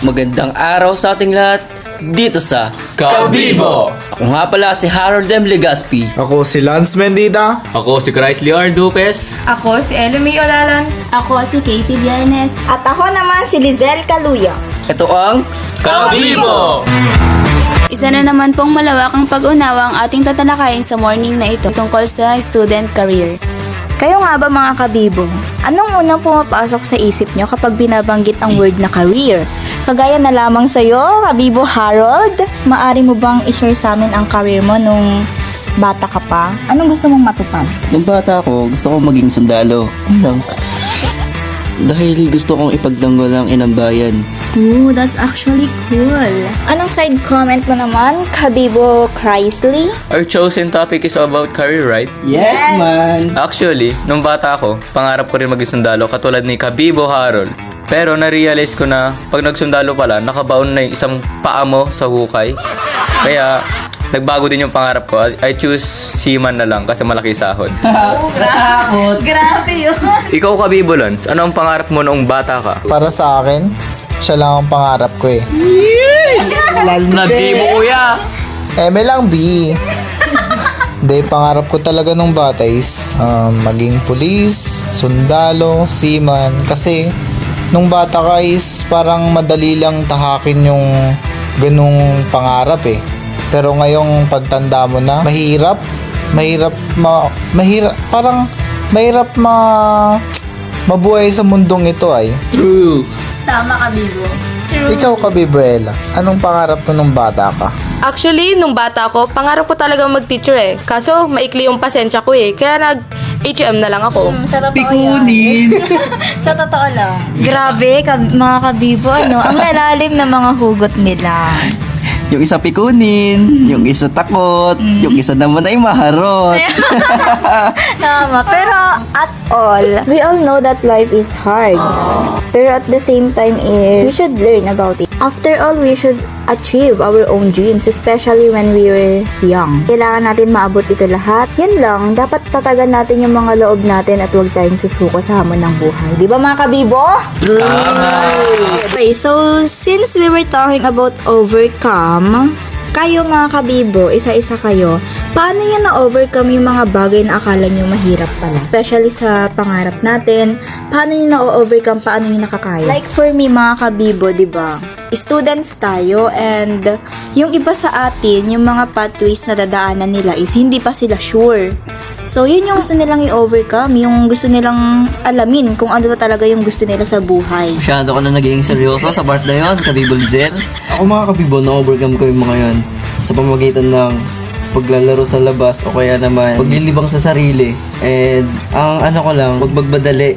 Magandang araw sa ating lahat dito sa Kabibo! Ako nga pala si Harold M. Legaspi. Ako si Lance Mendita. Ako si Christ Leor Dupes. Ako si Elmi Olalan. Ako si Casey Viernes. At ako naman si Lizelle Caluya. Ito ang Kabibo! Isa na naman pong malawakang pag-unawa ang ating tatalakayin sa morning na ito tungkol sa student career. Kayo nga ba mga kabibo? Anong unang pumapasok sa isip nyo kapag binabanggit ang word na career? Kagaya na lamang sa'yo, kabibo Harold, maari mo bang i-share sa amin ang career mo nung bata ka pa? Anong gusto mong matupad? Nung bata ako, gusto kong maging sundalo. Ano lang? Dahil gusto kong ipagtanggol ang inang bayan. Ooh, that's actually cool. Anong side comment mo naman, kabibo Chrisley? Our chosen topic is about career, right? Yes, man! Actually, nung bata ako, pangarap ko rin maging sundalo katulad ni Kabibo Harold. Pero na-realize ko na pag nagsundalo pala, nakabaon na yung isang paa mo sa hukay. Kaya nagbago din yung pangarap ko. I choose seaman na lang kasi malaki sahod. Grabe yun. Ikaw, Kabibo Lance, ano ang pangarap mo noong bata ka? Para sa akin, siya lang ang pangarap ko eh. Nadi mo, kuya! Eme lang, B. Hindi, pangarap ko talaga nung bata is maging pulis, sundalo, seaman. Kasi nung bata ka is parang madali lang tahakin yung ganung pangarap eh. Pero ngayong pagtanda mo na, mahirap mabuhay sa mundong ito ay. True! Tama, kabibo. Ikaw, Kabibuela, anong pangarap mo nung bata ka? Actually, nung bata ako, pangarap ko talaga mag-teacher eh. Kaso, maikli yung pasensya ko eh. Kaya nag-HM na lang ako. Sa totoo Pikunin! Sa totoo lang. Grabe, mga kabibo, ano? Ang lalalim na mga hugot nila. Yung isa pikunin, yung isa takot, yung isa naman ay maharot. Tama. Pero at all, we all know that life is hard. Pero at the same time we should learn about it. After all, we should achieve our own dreams, especially when we were young. Kailangan natin maabot ito lahat. Yan lang, dapat tatagan natin yung mga loob natin at huwag tayong susuko sa hamon ng buhay. Di ba mga kabibo? Okay, so since we were talking about overcome, kayo mga kabibo, isa-isa kayo, paano nyo na-overcome yung mga bagay na akala nyo mahirap pala? Especially sa pangarap natin, paano nyo na-overcome, paano nyo nakakaya? Like for me mga kabibo, di ba? Students tayo and yung iba sa atin, yung mga pathways na dadaanan nila is hindi pa sila sure. So, yun yung gusto nilang i-overcome, yung gusto nilang alamin kung ano ba talaga yung gusto nila sa buhay. Masyado ka na naging seryoso sa part na yun, Kabibo Lizel. Ako mga Kabibo, na-overcome ko yung mga yun sa pamamagitan ng paglalaro sa labas o kaya naman paglilibang sa sarili. And ang ano ko lang, wag magmadali.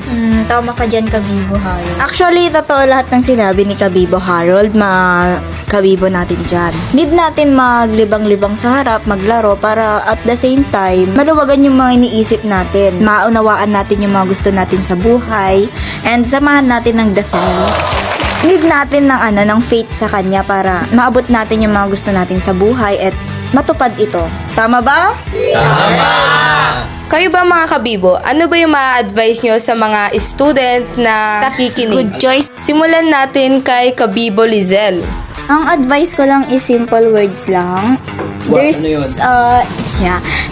Tama ka dyan, Kabibo Harold. Actually, totoo lahat ng sinabi ni Kabibo Harold, kabibo natin dyan. Need natin maglibang-libang sa harap, maglaro, para at the same time, maluwagan yung mga iniisip natin. Maunawaan natin yung mga gusto natin sa buhay, and samahan natin ng dasal. Need natin ng faith sa Kanya para maabot natin yung mga gusto natin sa buhay at matupad ito. Tama ba? Kayo ba mga kabibo, ano ba yung ma-advise nyo sa mga student na nakikinig? Good choice. Simulan natin kay Kabibo Lizel. Ang advice ko lang is simple words lang. There's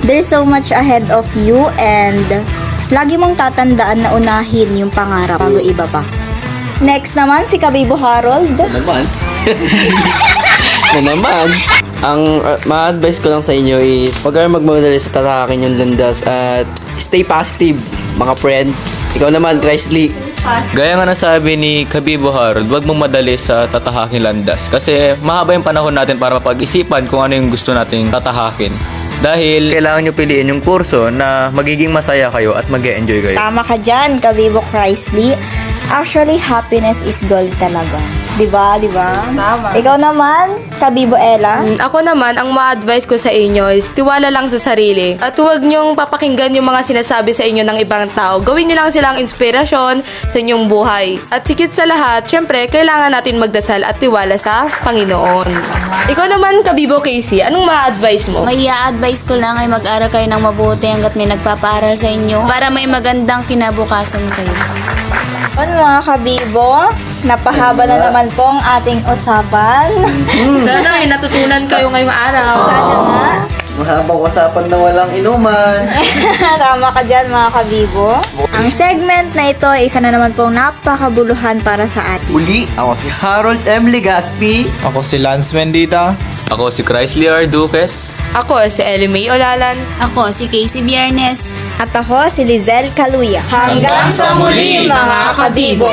there's so much ahead of you and lagi mong tatandaan na unahin yung pangarap bago iba pa. Next naman si Kabibo Harold. Naman. Na naman. Ang ma-advise ko lang sa inyo is huwag kayong magmamadali sa tatahakin yung landas at stay positive, mga friend. Ikaw naman, Chrisley. Gaya nga nasabi ni Kabibo Harold, huwag mong madali sa tatahaking landas. Kasi mahaba yung panahon natin para pag-isipan kung ano yung gusto nating tatahakin. Dahil kailangan nyo piliin yung kurso na magiging masaya kayo at mag-e-enjoy kayo. Tama ka dyan, Kabibo Chrisley. Actually, happiness is gold talaga. Diba? Tama. Ikaw naman, Kabibo Ella. Ako naman, ang ma-advise ko sa inyo is tiwala lang sa sarili. At huwag nyong papakinggan yung mga sinasabi sa inyo ng ibang tao. Gawin nyo lang silang inspirasyon sa inyong buhay. At higit sa lahat, syempre, kailangan natin magdasal at tiwala sa Panginoon. Ikaw naman, Kabibo Casey, anong ma-advise mo? May i-advise ko lang ay mag-aral kayo ng mabuti hanggat may nagpapaaral sa inyo para may magandang kinabukasan kayo. Ano mga kabibo? napahaba na naman po ang ating usapan. Sana ay natutunan kayo ngayong araw. Sana nga. Mahabang usapan na walang inuman. Tama ka dyan mga kabibo. Ang segment na ito ay isa na naman pong napakabuluhan para sa atin. Uli, ako si Harold M. Legaspi. Ako si Lance Mendita. Ako si Chrysler Duques. Ako si Ellie May Olalan. Ako si Casey Biernes. At ako si Lizelle Caluya. Hanggang sa muli mga kabibo!